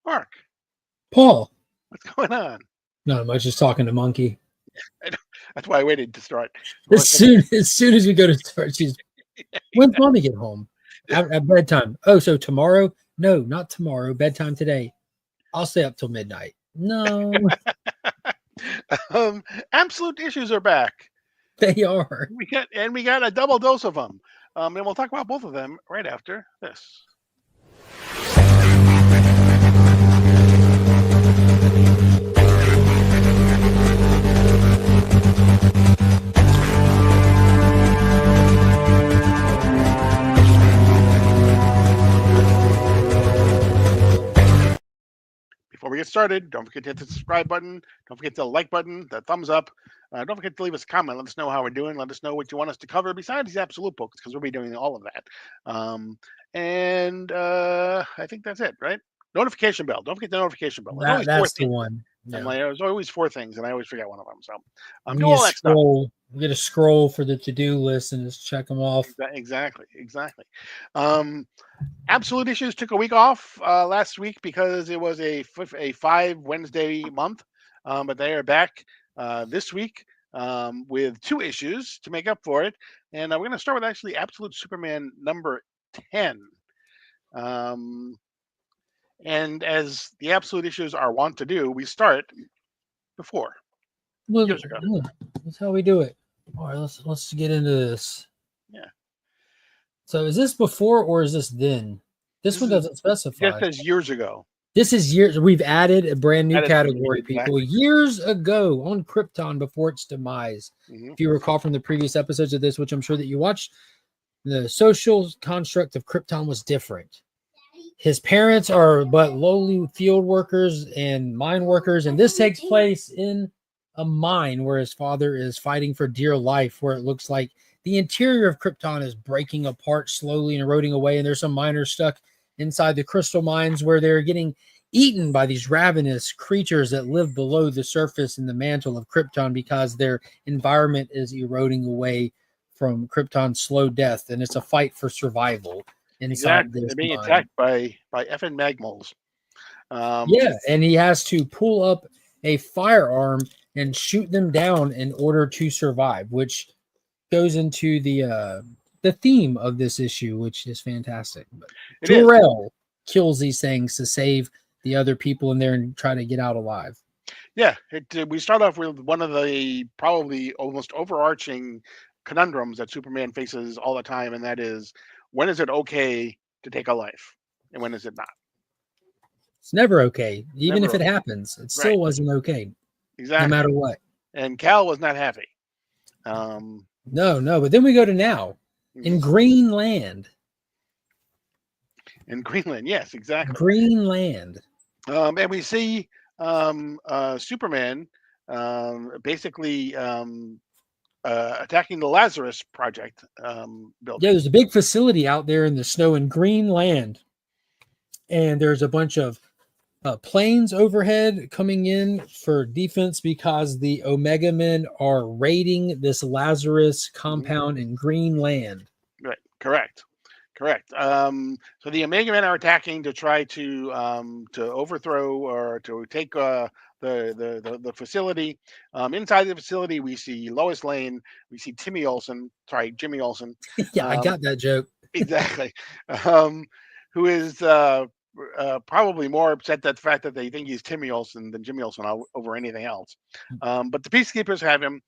Mark, Paul. what's going on? No, I'm just talking to Monkey. That's why I waited to start. As soon as we go to start, she's when's mommy get home? At bedtime. Oh, so tomorrow? No, not tomorrow. Bedtime today. I'll stay up till midnight. No, Absolute issues are back. they are. We got a double dose of them. And we'll talk about both of them right after this. Before we get started, don't forget to hit the subscribe button. Don't forget the like button, the thumbs up. Don't forget to leave us a comment. Let us know how we're doing. Let us know what you want us to cover besides these absolute books, because we'll be doing all of that. I think that's it, right? Notification bell. Don't forget the notification bell. That's the one. Yeah. There's always 4 things, and I always forget one of them. So do all that stuff. We get a scroll for the to-do list and just check them off. Exactly. Absolute Issues took a week off last week because it was a 5 Wednesday month, but they are back this week with 2 issues to make up for it. And we're going to start with actually Absolute Superman number 10. And as the Absolute Issues are wont to do, we start before. Years ago. That's how we do it. All right, let's get into this. Yeah. So is this before or is this then? This one doesn't specify. Just as years ago. This is years. We've added a brand new category, people. Years ago on Krypton before its demise. Mm-hmm. If you recall from the previous episodes of this, which I'm sure that you watched, the social construct of Krypton was different. His parents are but lowly field workers and mine workers, and this takes place in a mine where his father is fighting for dear life, where it looks like the interior of Krypton is breaking apart slowly and eroding away, and there's some miners stuck inside the crystal mines where they're getting eaten by these ravenous creatures that live below the surface in the mantle of Krypton because their environment is eroding away from Krypton's slow death, and it's a fight for survival inside this. They're being attacked by effing magmoles. And he has to pull up a firearm and shoot them down in order to survive, which goes into the theme of this issue, which is fantastic. But Jor-El kills these things to save the other people in there and try to get out alive. Yeah, we start off with one of the probably almost overarching conundrums that Superman faces all the time, and that is, when is it okay to take a life, and when is it not? It's never okay. Even if it happens, it still wasn't okay. Exactly. No matter what. And Cal was not happy. No. But then we go to now. In Greenland. In Greenland, yes, exactly. Greenland. And we see Superman basically attacking the Lazarus Project building. Yeah, there's a big facility out there in the snow in Greenland. And there's a bunch of planes overhead coming in for defense because the Omega Men are raiding this Lazarus compound in Greenland. Right. Correct. So the Omega Men are attacking to try to overthrow or to take the facility. Inside the facility, we see Lois Lane. We see Jimmy Olsen. Yeah, I got that joke. Exactly. Who is probably more upset at the fact that they think he's Timmy Olsen than Jimmy Olsen over anything else. But the Peacekeepers have him,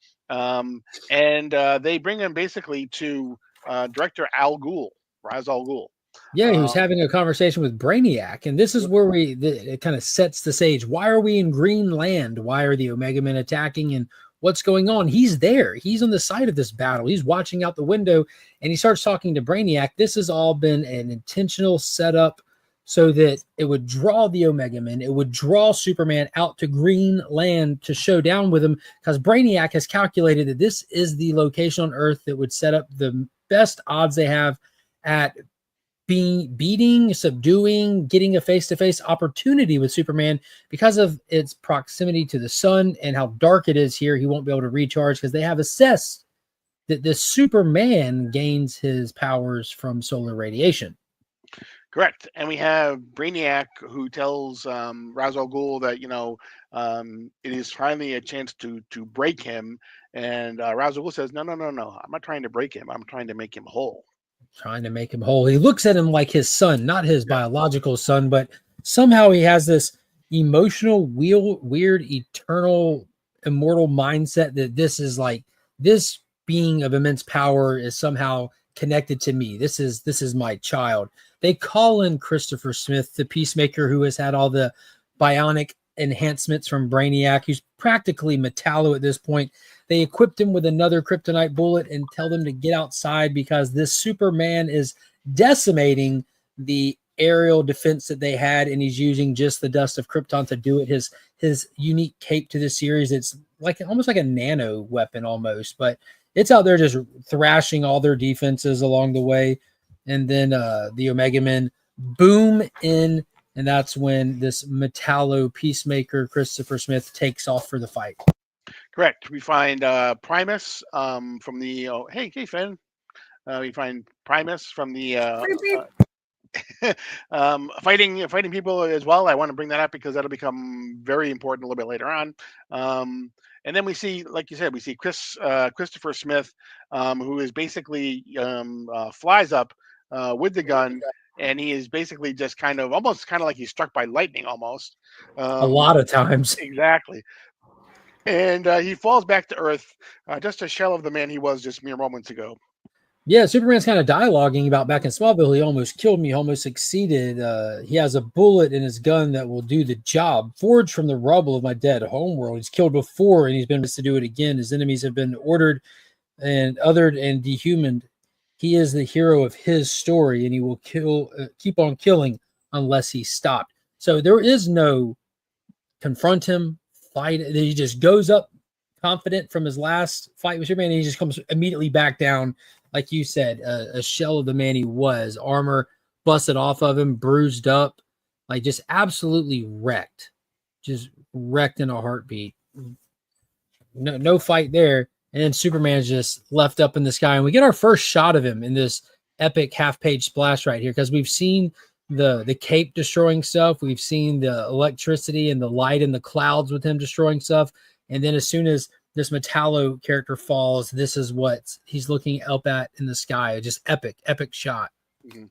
and they bring him basically to director Ra's al Ghul. Yeah, he was having a conversation with Brainiac, and this is where it kind of sets the stage. Why are we in Greenland? Why are the Omega Men attacking, and what's going on? He's there. He's on the side of this battle. He's watching out the window, and he starts talking to Brainiac. This has all been an intentional setup so that it would draw the Omega Men. It would draw Superman out to Greenland to show down with him, because Brainiac has calculated that this is the location on Earth that would set up the best odds they have at beating, subduing, getting a face-to-face opportunity with Superman. Because of its proximity to the sun and how dark it is here, he won't be able to recharge, because they have assessed that this Superman gains his powers from solar radiation. Correct. And we have Brainiac who tells Ra's al Ghul that, it is finally a chance to break him. And Ra's al Ghul says, no, no, no, no. I'm not trying to break him. I'm trying to make him whole. Trying to make him whole. He looks at him like his son, not his biological son, but somehow he has this emotional, weird, eternal, immortal mindset that this being of immense power is somehow connected to me. This is my child. They call in Christopher Smith, the Peacemaker, who has had all the bionic enhancements from Brainiac, who's practically Metallo at this point. They equipped him with another kryptonite bullet and tell them to get outside because this Superman is decimating the aerial defense that they had, and he's using just the dust of Krypton to do it. His unique cape to the series, it's like almost like a nano weapon almost, but it's out there just thrashing all their defenses along the way. And then the Omega Men boom in, and that's when this Metallo Peacemaker Christopher Smith takes off for the fight. Correct. We find Primus from the hey Finn. We find Primus from the fighting people as well. I want to bring that up because that'll become very important a little bit later on. And then we see, like you said, we see Christopher Smith, who is basically flies up with the gun, and he is basically just almost like he's struck by lightning almost. A lot of times. Exactly. And he falls back to Earth, just a shell of the man he was just mere moments ago. Yeah, Superman's kind of dialoguing about back in Smallville. He almost killed me, almost succeeded. He has a bullet in his gun that will do the job. Forged from the rubble of my dead homeworld. He's killed before, and he's been to do it again. His enemies have been ordered and othered and dehumaned. He is the hero of his story, and he will keep on killing unless he's stopped. So there is no confront him, fight. He just goes up confident from his last fight with Superman, and he just comes immediately back down. Like you said, a shell of the man he was, armor busted off of him, bruised up, like just absolutely wrecked, just wrecked in a heartbeat. No fight there. And then Superman's just left up in the sky. And we get our first shot of him in this epic half-page splash right here, because we've seen the cape destroying stuff. We've seen the electricity and the light in the clouds with him destroying stuff. And then as soon as this Metallo character falls, this is what he's looking up at in the sky. Just epic shot. Mm-hmm.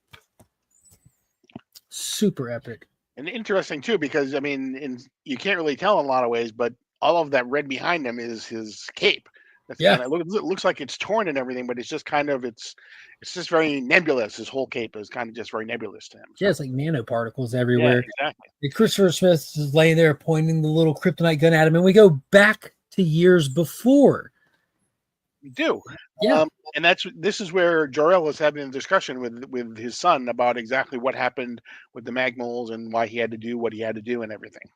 Super epic. And interesting too, because I mean, you can't really tell in a lot of ways, but all of that red behind him is his cape. It looks like it's torn and everything, but it's just it's just very nebulous. His whole cape is kind of just very nebulous to him. So. Yeah, it's like nanoparticles everywhere. Yeah, exactly. And Christopher Smith is laying there pointing the little kryptonite gun at him, and we go back to years before. We do. Yeah. And this is where Jor-El is having a discussion with his son about exactly what happened with the Magmols and why he had to do what he had to do and everything.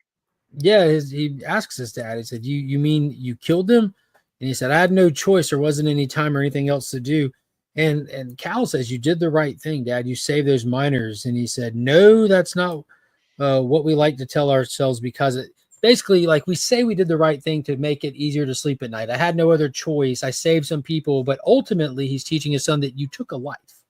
Yeah, he asks his dad. He said, "You mean you killed him?" And he said, "I had no choice. There wasn't any time or anything else to do." And Cal says, "You did the right thing, Dad. You saved those miners." And he said, "No, that's not what we like to tell ourselves, because it basically, like, we say we did the right thing to make it easier to sleep at night. I had no other choice. I saved some people." But ultimately, he's teaching his son that you took a life.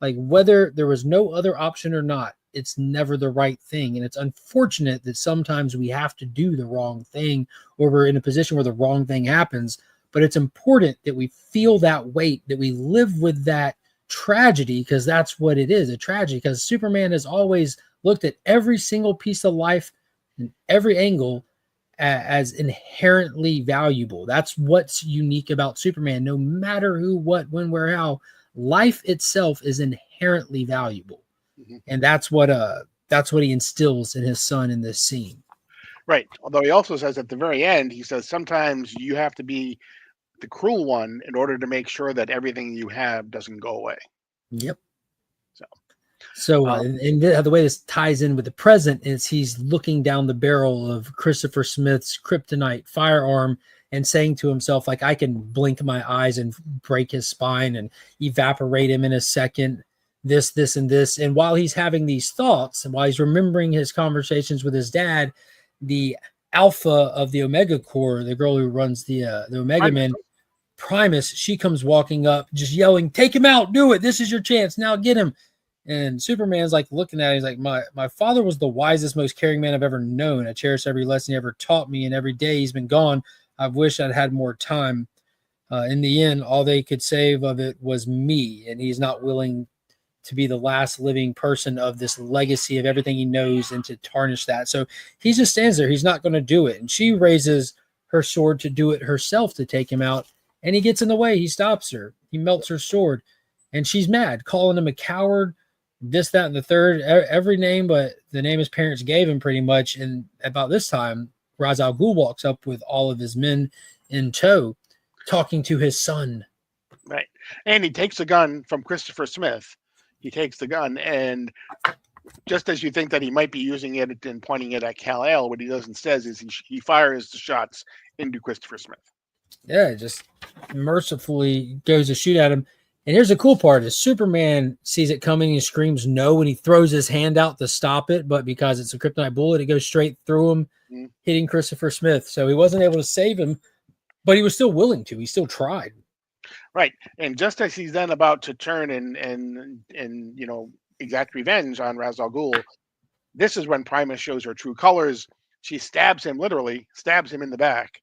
Like, whether there was no other option or not, it's never the right thing. And it's unfortunate that sometimes we have to do the wrong thing, or we're in a position where the wrong thing happens. But it's important that we feel that weight, that we live with that tragedy, because that's what it is, a tragedy. Because Superman has always looked at every single piece of life in every angle as inherently valuable. That's what's unique about Superman. No matter who, what, when, where, how, life itself is inherently valuable. Mm-hmm. And that's what he instills in his son in this scene. Right. Although he also says at the very end, he says sometimes you have to be the cruel one in order to make sure that everything you have doesn't go away. Yep. So and the way this ties in with the present is he's looking down the barrel of Christopher Smith's kryptonite firearm and saying to himself, like, I can blink my eyes and break his spine and evaporate him in a second. This, and this. And while he's having these thoughts, and while he's remembering his conversations with his dad, the alpha of the Omega Corps, the girl who runs the Omega Men, Primus, she comes walking up just yelling, "Take him out, do it. This is your chance. Now get him." And Superman's like looking at it. He's like, my father was the wisest, most caring man I've ever known. I cherish every lesson he ever taught me. And every day he's been gone, I wish I'd had more time. In the end, all they could save of it was me. And he's not willing to be the last living person of this legacy of everything he knows and to tarnish that. So he just stands there. He's not going to do it. And she raises her sword to do it herself to take him out. And he gets in the way. He stops her. He melts her sword. And she's mad, calling him a coward, this, that, and the third, every name but the name his parents gave him pretty much. And about this time, Ra's al Ghul walks up with all of his men in tow, talking to his son. Right. And he takes the gun from Christopher Smith. He takes the gun, and just as you think that he might be using it and pointing it at Kal-El, what he does instead is he fires the shots into Christopher Smith. Yeah, just mercifully goes to shoot at him. And here's the cool part is Superman sees it coming and screams no, and he throws his hand out to stop it, but because it's a kryptonite bullet, it goes straight through him, hitting Christopher Smith. So he wasn't able to save him, but he was still willing to. He still tried. Right. And just as he's then about to turn and exact revenge on Ra's al Ghul, this is when Primus shows her true colors. She stabs him, literally stabs him in the back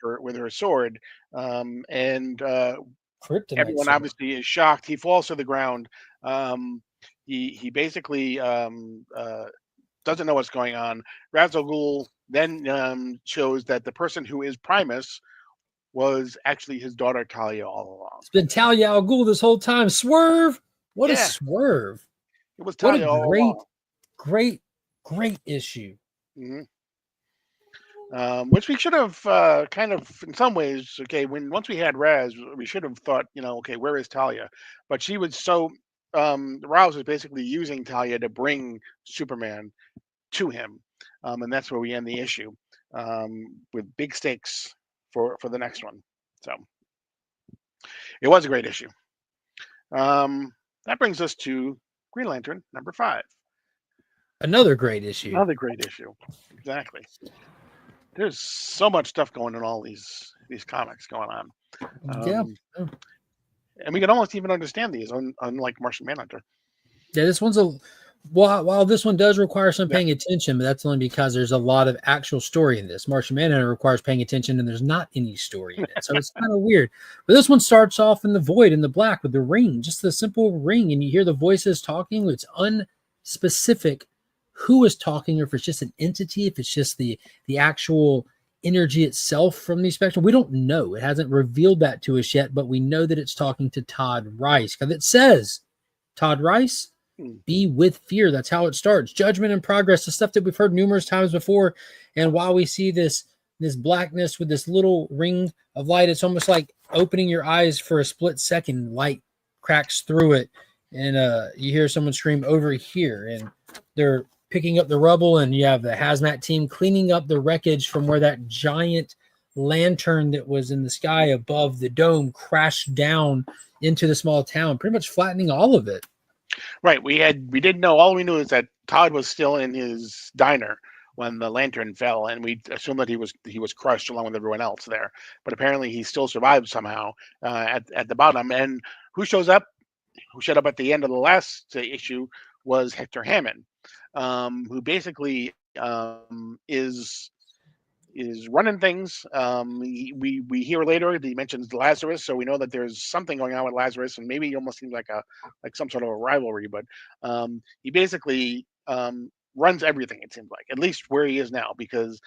with her sword. Everyone obviously is shocked. He falls to the ground. He basically doesn't know what's going on. Ra's al Ghul then shows that the person who is Primus was actually his daughter Talia all along. It's been Talia al Ghul this whole time. Swerve! What a swerve! It was Talia all along. Great issue. Mm-hmm. Which we should have kind of, in some ways, once we had Raz, we should have thought, where is Talia? But she was Ra's was basically using Talia to bring Superman to him, and that's where we end the issue with big stakes for the next one. So it was a great issue. That brings us to Green Lantern number 5. Another great issue. Exactly. There's so much stuff going on in all these comics going on. And we can almost even understand these, unlike Martian Manhunter. Yeah, this one's while this one does require some paying attention, but that's only because there's a lot of actual story in this. Martian Manhunter requires paying attention, and there's not any story in it. So it's kind of weird. But this one starts off in the void, in the black, with the ring, just the simple ring, and you hear the voices talking. It's unspecific who is talking, or if it's just an entity, if it's just the actual energy itself from the spectrum. We don't know. It hasn't revealed that to us yet, but we know that it's talking to Todd Rice, because it says, Todd Rice, be with fear. That's how it starts. Judgment and progress, the stuff that we've heard numerous times before. And while we see this blackness with this little ring of light, it's almost like opening your eyes for a split second. Light cracks through it, and you hear someone scream over here, and they're picking up the rubble, and you have the hazmat team cleaning up the wreckage from where that giant lantern that was in the sky above the dome crashed down into the small town, pretty much flattening all of it. Right. We didn't know. All we knew is that Todd was still in his diner when the lantern fell, and we assumed that he was crushed along with everyone else there. But apparently, he still survived somehow at the bottom. And who showed up at the end of the last issue was Hector Hammond, who basically is running things. We hear later that he mentions Lazarus, so we know that there's something going on with Lazarus, and maybe he almost seems like some sort of a rivalry. But he basically runs everything, it seems like, at least where he is now, because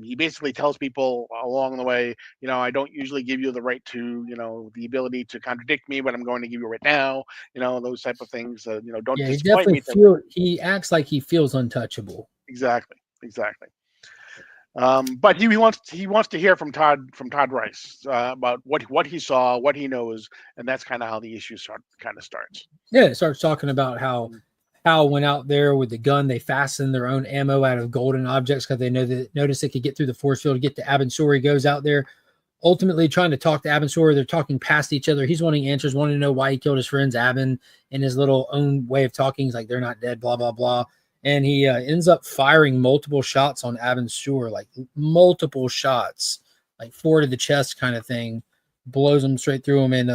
he basically tells people along the way, I don't usually give you the right to, the ability to contradict me, but I'm going to give you it right now, those type of things. Don't disappoint me. He acts like he feels untouchable. Exactly. But he wants to hear from Todd Rice about what he saw, what he knows, and that's kind of how the issue starts. Yeah, it starts talking about how Hal went out there with the gun. They fastened their own ammo out of golden objects because they noticed they could get through the force field to get to Abin Sur. He goes out there, ultimately trying to talk to Abin Sur. They're talking past each other. He's wanting answers, wanting to know why he killed his friends, Abin, in his little own way of talking. He's like, they're not dead, blah, blah, blah. And he ends up firing multiple shots on Abin Sur, like multiple shots, like 4 to the chest kind of thing, blows him straight through him. And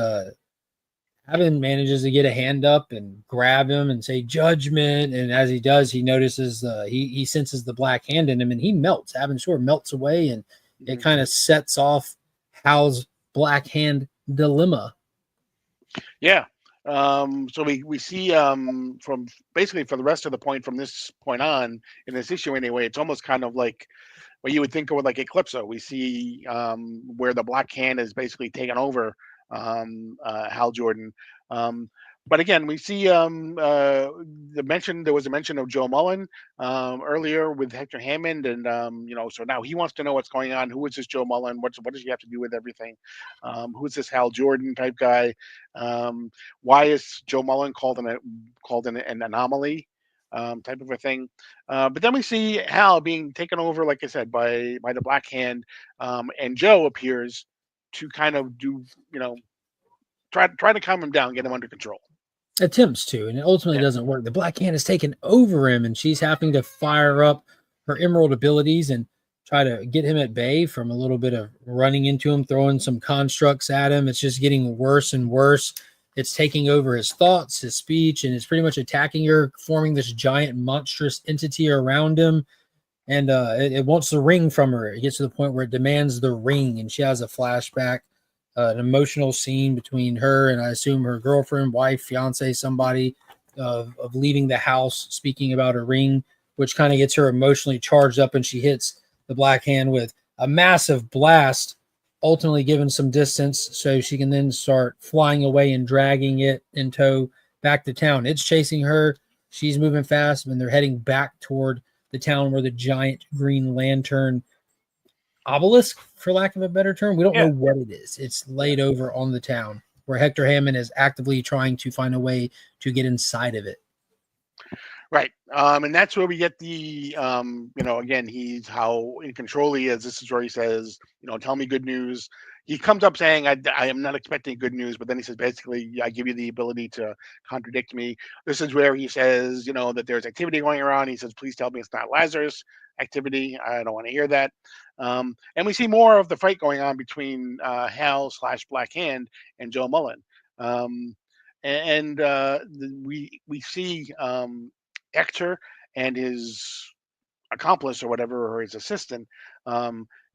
Avon manages to get a hand up and grab him and say judgment. And as he does, he notices he senses the black hand in him, and he melts. Avon sort of melts away, and it kind of sets off Hal's black hand dilemma. Yeah. So we see from basically for the rest of the point from this point on in this issue anyway, it's almost kind of like what you would think of like Eclipso. We see where the black hand is basically taken over Hal Jordan. But again, we see there was a mention of Joe Mullen earlier with Hector Hammond, and so now he wants to know what's going on. Who is this Joe Mullen? What does he have to do with everything? Who's this Hal Jordan type guy? Why is Joe Mullen called an anomaly? Type of a thing. But then we see Hal being taken over, like I said, by the Black Hand, and Joe appears to kind of do, try to calm him down, get him under control. Attempts to, and it ultimately doesn't work. The Black Hand has taken over him, and she's having to fire up her emerald abilities and try to get him at bay from a little bit of running into him, throwing some constructs at him. It's just getting worse and worse. It's taking over his thoughts, his speech, and it's pretty much attacking her, forming this giant monstrous entity around him. And it wants the ring from her. It gets to the point where it demands the ring, and she has a flashback, an emotional scene between her and I assume her girlfriend, wife, fiance, somebody of leaving the house, speaking about a ring, which kind of gets her emotionally charged up, and she hits the Black Hand with a massive blast, ultimately given some distance so she can then start flying away and dragging it in tow back to town. It's chasing her. She's moving fast, and they're heading back toward the town where the giant Green Lantern obelisk, for lack of a better term, we don't know what it is. It's laid over on the town where Hector Hammond is actively trying to find a way to get inside of it. Right. And that's where we get the, again, he's how in control he is. This is where he says, tell me good news. He comes up saying, I am not expecting good news, but then he says, basically, I give you the ability to contradict me. This is where he says, that there's activity going around. He says, please tell me it's not Lazarus activity. I don't want to hear that. And we see more of the fight going on between Hal/Black Hand and Joe Mullen. We see Hector and his accomplice or whatever, or his assistant,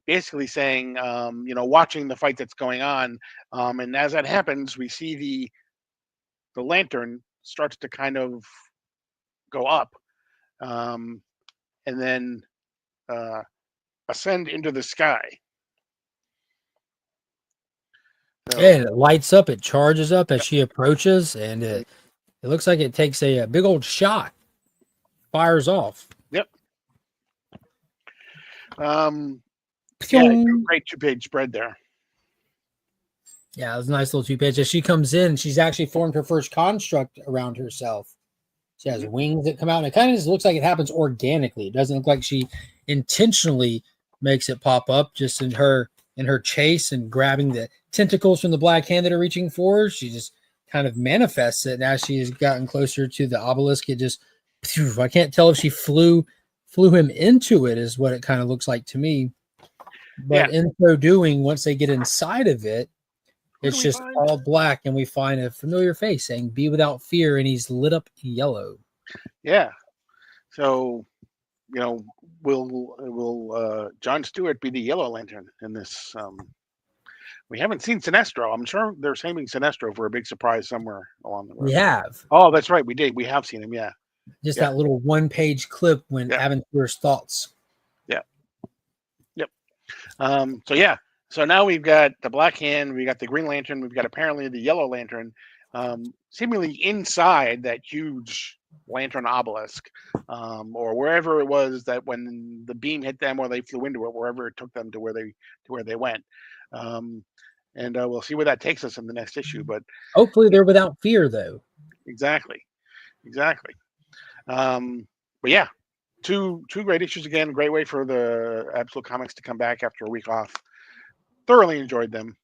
basically saying, watching the fight that's going on. And as that happens, we see the lantern starts to kind of go up, and then ascend into the sky. So, and it lights up, it charges up as she approaches, and it looks like it takes a big old shot, fires off. Yep. Great 2-page spread there. Yeah, it was a nice little 2-page. As she comes in, she's actually formed her first construct around herself. She has wings that come out, and it kind of just looks like it happens organically. It doesn't look like she intentionally makes it pop up. Just in her chase and grabbing the tentacles from the Black Hand that are reaching for her, she just kind of manifests it. And as she has gotten closer to the obelisk, it just, I can't tell if she flew him into it, is what it kind of looks like to me. But in so doing, once they get inside of it, it's just all black, and we find a familiar face saying, "Be without fear," and he's lit up yellow. Yeah. So, will John Stewart be the Yellow Lantern in this? We haven't seen Sinestro. I'm sure they're saving Sinestro for a big surprise somewhere along the road. We have. Oh, that's right. We did. We have seen him. Yeah. Just that little 1-page clip when Aventur's thoughts. Yeah. Yep. So now we've got the Black Hand, we got the Green Lantern, we've got apparently the Yellow Lantern, seemingly inside that huge lantern obelisk, or wherever it was that when the beam hit them or they flew into it, wherever it took them to where they went. And we'll see where that takes us in the next issue. But hopefully they're without fear, though. Exactly. But yeah, two great issues again. Great way for the Absolute Comics to come back after a week off. Thoroughly enjoyed them.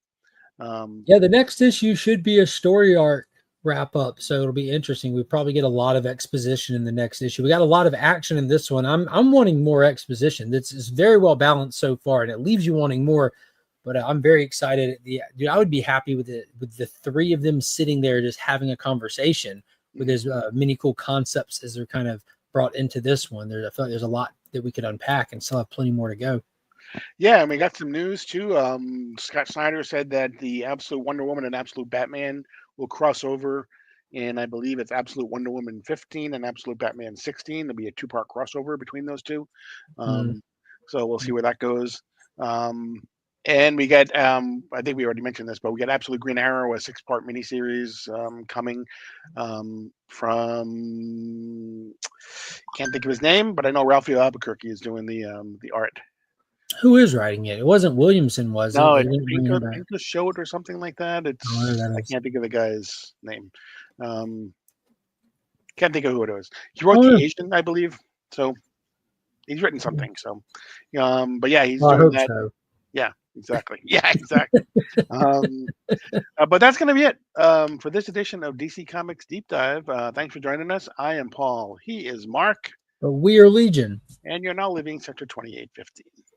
The next issue should be a story arc wrap up, so it'll be interesting. We probably get a lot of exposition in the next issue. We got a lot of action in this one. I'm wanting more exposition. This is very well balanced so far, and it leaves you wanting more. But I'm very excited. Dude, I would be happy with the three of them sitting there just having a conversation with as many cool concepts as they're kind of brought into this one. I feel like there's a lot that we could unpack and still have plenty more to go. Yeah, and we got some news too. Scott Snyder said that the Absolute Wonder Woman and Absolute Batman will cross over, and I believe it's Absolute Wonder Woman 15 and Absolute Batman 16. There'll be a 2-part crossover between those two. So we'll see where that goes. And we get, I think we already mentioned this, but we got Absolute Green Arrow, a 6-part miniseries coming from, can't think of his name, but I know Ralphie Albuquerque is doing the art. Who is writing it? It wasn't Williamson, was no, it? No, it's Pinka Showed or something like that. I can't think of the guy's name. Can't think of who it is. He wrote The Asian, I believe. So he's written something. So, but yeah, he's doing that. So. Yeah, exactly. Yeah, exactly. But that's going to be it for this edition of DC Comics Deep Dive. Thanks for joining us. I am Paul. He is Mark. We are Legion. And you're now living Sector 2815.